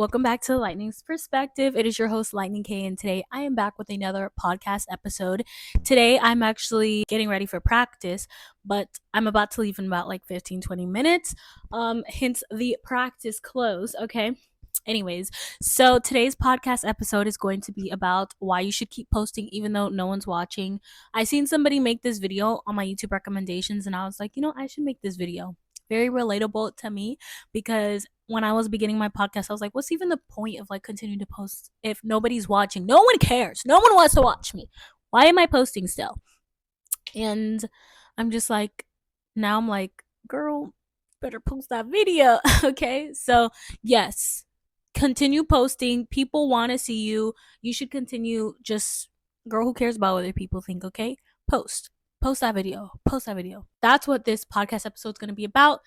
welcome back to Lightning's Perspective. It is your host, Lightning K, and today I am back with another podcast episode. Today I'm actually getting ready for practice, but I'm about to leave in about like 15-20 minutes, hence the practice close, okay? Anyways, so today's podcast episode is going to be about why you should keep posting even though no one's watching. I seen somebody make this video on my YouTube recommendations, and I was like, I should make this video. Very relatable to me, because when I was beginning my podcast, I was like, what's even the point of like continuing to post if nobody's watching? No one cares. No one wants to watch me. Why am I posting still? And I'm just like, now I'm like, girl, better post that video. Okay. So yes, continue posting. People want to see you. You should continue. Just, girl, who cares about what other people think? Okay. Post that video. That's what this podcast episode is going to be about.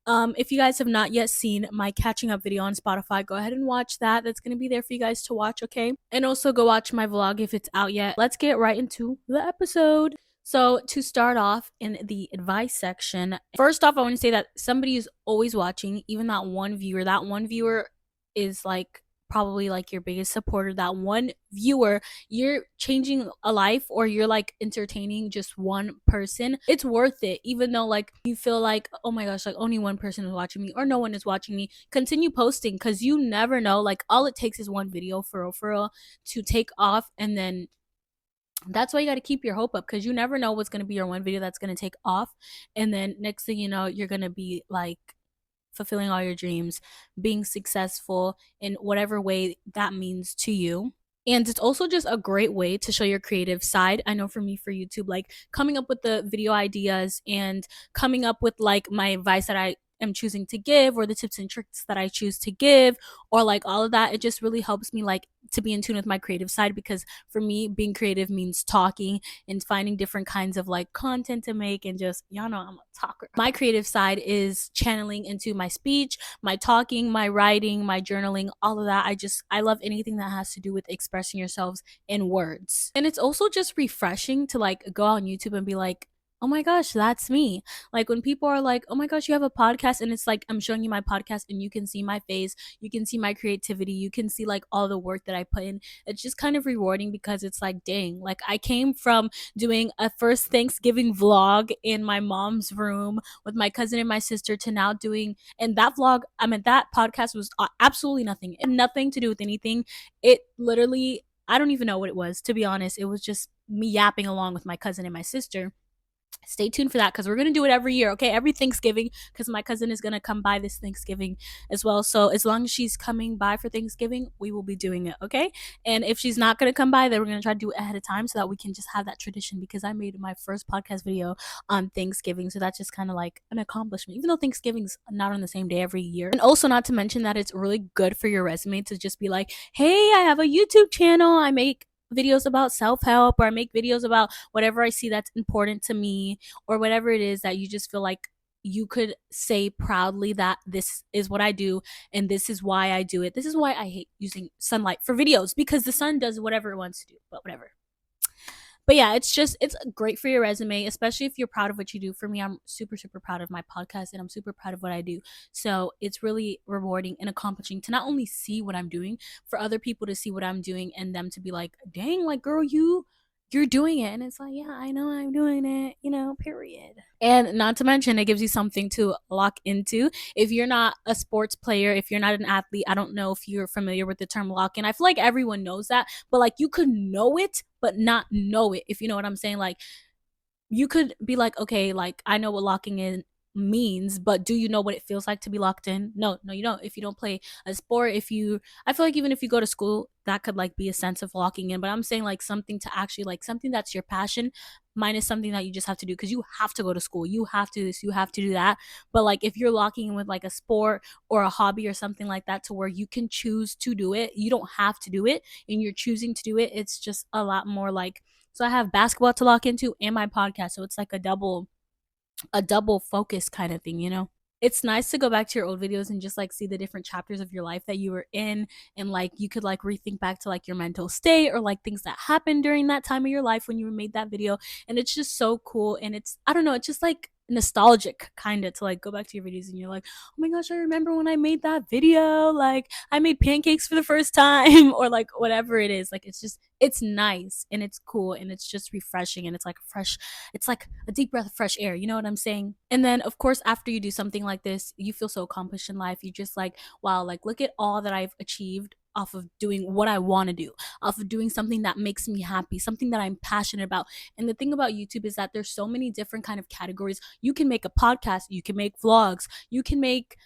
If you guys have not yet seen my catching up video on Spotify, go ahead and watch that. That's going to be there for you guys to watch, okay? And also go watch my vlog if it's out yet. Let's get right into the episode. So to start off in the advice section, first off, I want to say that somebody is always watching, even that one viewer. That one viewer is like probably like your biggest supporter. That one viewer, you're changing a life, or you're like entertaining just one person. It's worth it, even though like you feel like, oh my gosh, like only one person is watching me or no one is watching me. Continue posting, because you never know. Like all it takes is one video for real to take off, and then that's why you got to keep your hope up, because you never know what's going to be your one video that's going to take off, and then next thing you know, you're going to be like fulfilling all your dreams, being successful in whatever way that means to you. And it's also just a great way to show your creative side. I know for me, for YouTube, like coming up with the video ideas and coming up with like my advice that I am choosing to give, or the tips and tricks that I choose to give, or like all of that, it just really helps me like to be in tune with my creative side, because for me, being creative means talking and finding different kinds of like content to make, and just, y'all know I'm a talker. My creative side is channeling into my speech, my talking, my writing, my journaling, all of that. I love anything that has to do with expressing yourselves in words. And it's also just refreshing to like go on YouTube and be like, oh my gosh, that's me. Like when people are like, oh my gosh, you have a podcast, and it's like I'm showing you my podcast and you can see my face, you can see my creativity, you can see like all the work that I put in. It's just kind of rewarding, because it's like, dang, like I came from doing a first Thanksgiving vlog in my mom's room with my cousin and my sister to now doing, and that vlog, that podcast was absolutely nothing. It had nothing to do with anything. It literally, I don't even know what it was, to be honest. It was just me yapping along with my cousin and my sister. Stay tuned for that, because we're going to do it every year, okay? Every Thanksgiving, because my cousin is going to come by this Thanksgiving as well. So as long as she's coming by for Thanksgiving, we will be doing it, okay? And if she's not going to come by, then we're going to try to do it ahead of time so that we can just have that tradition, because I made my first podcast video on Thanksgiving. So that's just kind of like an accomplishment, even though Thanksgiving's not on the same day every year. And also, not to mention that it's really good for your resume to just be like, hey, I have a YouTube channel. I make videos about self-help, or I make videos about whatever I see that's important to me, or whatever it is that you just feel like you could say proudly that this is what I do and this is why I do it. This is why I hate using sunlight for videos, because the sun does whatever it wants to do, but whatever. But yeah, it's great for your resume, especially if you're proud of what you do. For me, I'm super, super proud of my podcast, and I'm super proud of what I do. So it's really rewarding and accomplishing to not only see what I'm doing, for other people to see what I'm doing and them to be like, dang, like, girl, you're doing it. And it's like, yeah, I know I'm doing it, period. And not to mention, it gives you something to lock into. If you're not a sports player, if you're not an athlete, I don't know if you're familiar with the term lock in. I feel like everyone knows that, but like you could know it but not know it, if you know what I'm saying. Like you could be like, okay, like I know what locking in means, but do you know what it feels like to be locked in? No, you don't. If you don't play a sport, I feel like even if you go to school, that could like be a sense of locking in. But I'm saying like something to actually, like something that's your passion minus something that you just have to do, because you have to go to school, you have to do this, you have to do that. But like if you're locking in with like a sport or a hobby or something like that, to where you can choose to do it, you don't have to do it, and you're choosing to do it, it's just a lot more like, so I have basketball to lock into and my podcast, so it's like a double focus kind of thing. It's nice to go back to your old videos and just like see the different chapters of your life that you were in, and like you could like rethink back to like your mental state, or like things that happened during that time of your life when you made that video. And it's just so cool. And it's, I don't know, it's just like nostalgic kind of to like go back to your videos and you're like, oh my gosh, I remember when I made that video, like I made pancakes for the first time or like whatever it is. Like it's nice and it's cool and it's just refreshing and it's like fresh, it's like a deep breath of fresh air, you know what I'm saying? And then of course after you do something like this, you feel so accomplished in life. You just like, wow, like look at all that I've achieved off of doing what I want to do, off of doing something that makes me happy, something that I'm passionate about. And the thing about YouTube is that there's so many different kind of categories. You can make a podcast, you can make vlogs, you can make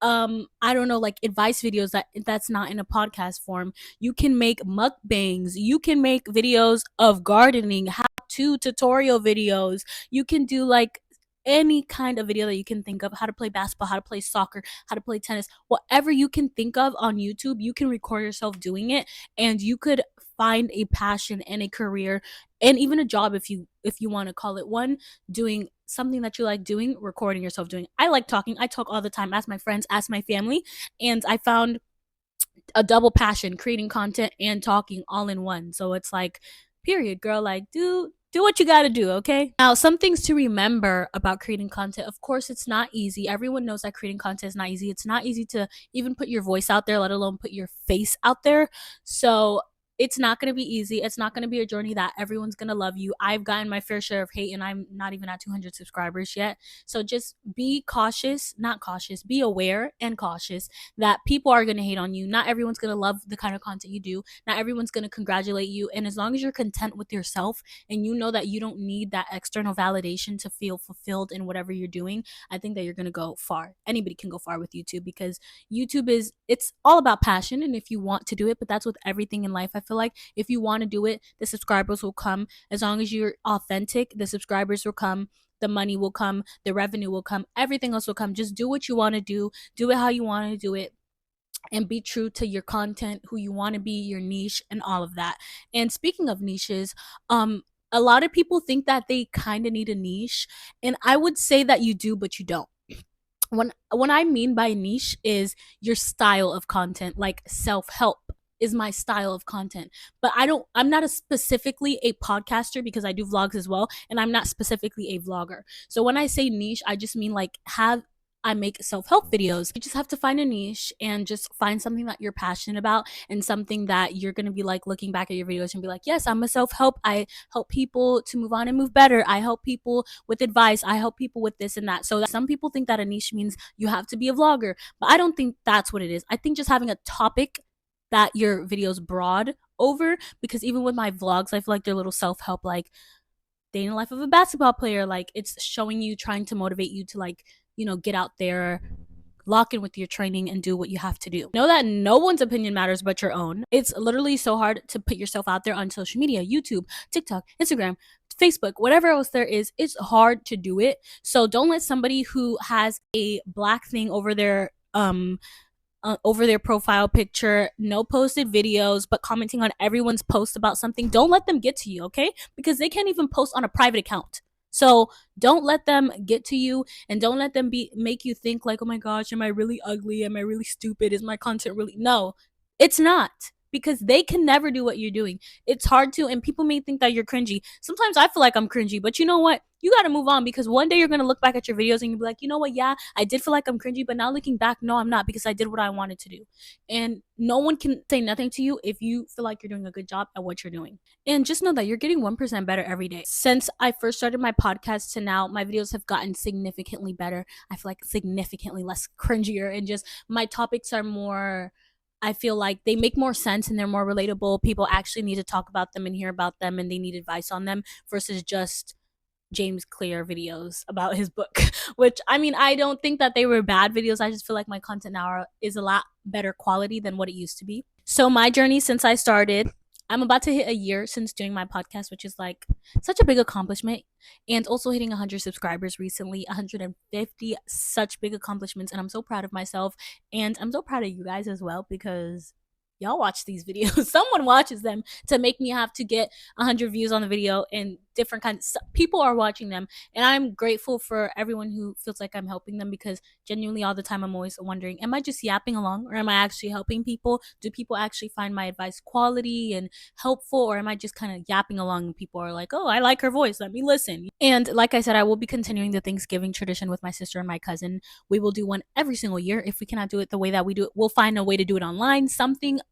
I don't know, like advice videos that's not in a podcast form. You can make mukbangs, you can make videos of gardening, how to tutorial videos. You can do like any kind of video that you can think of, how to play basketball, how to play soccer, how to play tennis, whatever you can think of on YouTube, you can record yourself doing it and you could find a passion and a career and even a job if you want to call it one, doing something that you like doing, recording yourself doing. I like talking. I talk all the time. Ask my friends, ask my family, and I found a double passion, creating content and talking all in one. So it's like, period, girl, like do what you got to do, okay? Now, some things to remember about creating content. Of course, it's not easy. Everyone knows that creating content is not easy. It's not easy to even put your voice out there, let alone put your face out there. So it's not going to be easy. It's not going to be a journey that everyone's going to love you. I've gotten my fair share of hate and I'm not even at 200 subscribers yet. So just be cautious, not cautious, be aware and cautious that people are going to hate on you. Not everyone's going to love the kind of content you do. Not everyone's going to congratulate you. And as long as you're content with yourself and you know that you don't need that external validation to feel fulfilled in whatever you're doing, I think that you're going to go far. Anybody can go far with YouTube because YouTube it's all about passion and if you want to do it, but that's with everything in life. I feel like if you want to do it, the subscribers will come. As long as you're authentic, the subscribers will come, the money will come, the revenue will come, everything else will come. Just do what you want to do it how you want to do it, and be true to your content, who you want to be, your niche, and all of that. And speaking of niches, a lot of people think that they kind of need a niche, and I would say that you do, but you don't. What I mean by niche is your style of content, like self-help is my style of content. But I'm not specifically a podcaster because I do vlogs as well, and I'm not specifically a vlogger. So when I say niche, I just mean like I make self-help videos. You just have to find a niche and just find something that you're passionate about and something that you're going to be like looking back at your videos and be like, yes, I'm a self-help. I help people to move on and move better. I help people with advice. I help people with this and that. So some people think that a niche means you have to be a vlogger, but I don't think that's what it is. I think just having a topic that your video's broad over, because even with my vlogs, I feel like they're little self-help, like day in the life of a basketball player. Like it's showing you, trying to motivate you to like, get out there, lock in with your training and do what you have to do. Know that no one's opinion matters but your own. It's literally so hard to put yourself out there on social media, YouTube, TikTok, Instagram, Facebook, whatever else there is. It's hard to do it. So don't let somebody who has a black thing over their profile picture, no posted videos, but commenting on everyone's post about something, don't let them get to you, okay? Because they can't even post on a private account. So don't let them get to you, and don't let them make you think like, oh my gosh, am I really ugly? Am I really stupid? Is my content really? No, it's not, because they can never do what you're doing. It's hard to, and people may think that you're cringy. Sometimes I feel like I'm cringy, but you know what? You got to move on, because one day you're going to look back at your videos and you'll be like, you know what? Yeah, I did feel like I'm cringy, but now looking back, no, I'm not, because I did what I wanted to do. And no one can say nothing to you if you feel like you're doing a good job at what you're doing. And just know that you're getting 1% better every day. Since I first started my podcast to now, my videos have gotten significantly better. I feel like significantly less cringier, and just my topics are more, I feel like they make more sense and they're more relatable. People actually need to talk about them and hear about them, and they need advice on them versus just James Clear videos about his book, which I mean, I don't think that they were bad videos. I just feel like my content now is a lot better quality than what it used to be. So my journey since I started, I'm about to hit a year since doing my podcast, which is like such a big accomplishment. And also hitting 100 subscribers recently, 150, such big accomplishments. And I'm so proud of myself. And I'm so proud of you guys as well, because y'all watch these videos. Someone watches them to make me have to get 100 views on the video and different kinds. People are watching them, and I'm grateful for everyone who feels like I'm helping them, because genuinely all the time I'm always wondering, am I just yapping along, or am I actually helping people? Do people actually find my advice quality and helpful, or am I just kind of yapping along and people are like, oh, I like her voice, let me listen? And like I said, I will be continuing the Thanksgiving tradition with my sister and my cousin. We will do one every single year. If we cannot do it the way that we do it, we'll find a way to do it online.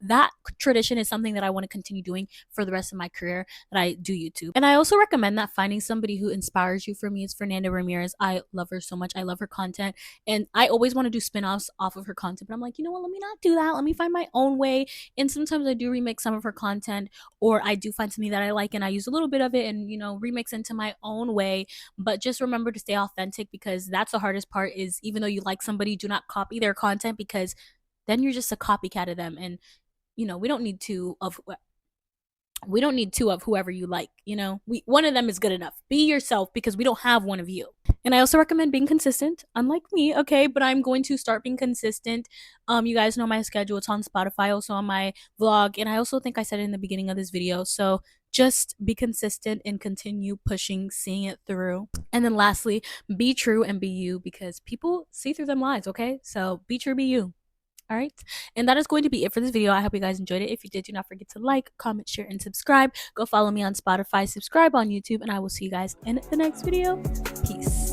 That tradition is something that I want to continue doing for the rest of my career that I do YouTube. And I also recommend that finding somebody who inspires you. For me, it's Fernanda Ramirez. I love her so much. I love her content, and I always want to do spin-offs off of her content, but I'm like, you know what, let me not do that. Let me find my own way. And sometimes I do remix some of her content, or I do find something that I like and I use a little bit of it and, remix into my own way. But just remember to stay authentic, because that's the hardest part, is even though you like somebody, do not copy their content, because then you're just a copycat of them. And we don't need two of whoever you like. One of them is good enough. Be yourself, because we don't have one of you. And I also recommend being consistent, unlike me, okay? But I'm going to start being consistent. You guys know my schedule. It's on Spotify, also on my vlog, and I also think I said it in the beginning of this video. So just be consistent and continue pushing, seeing it through. And then lastly, be true and be you, because people see through them lies, okay? So be true, be you. All right, and that is going to be it for this video. I hope you guys enjoyed it. If you did, do not forget to like, comment, share, and subscribe. Go follow me on Spotify, subscribe on YouTube, and I will see you guys in the next video. Peace.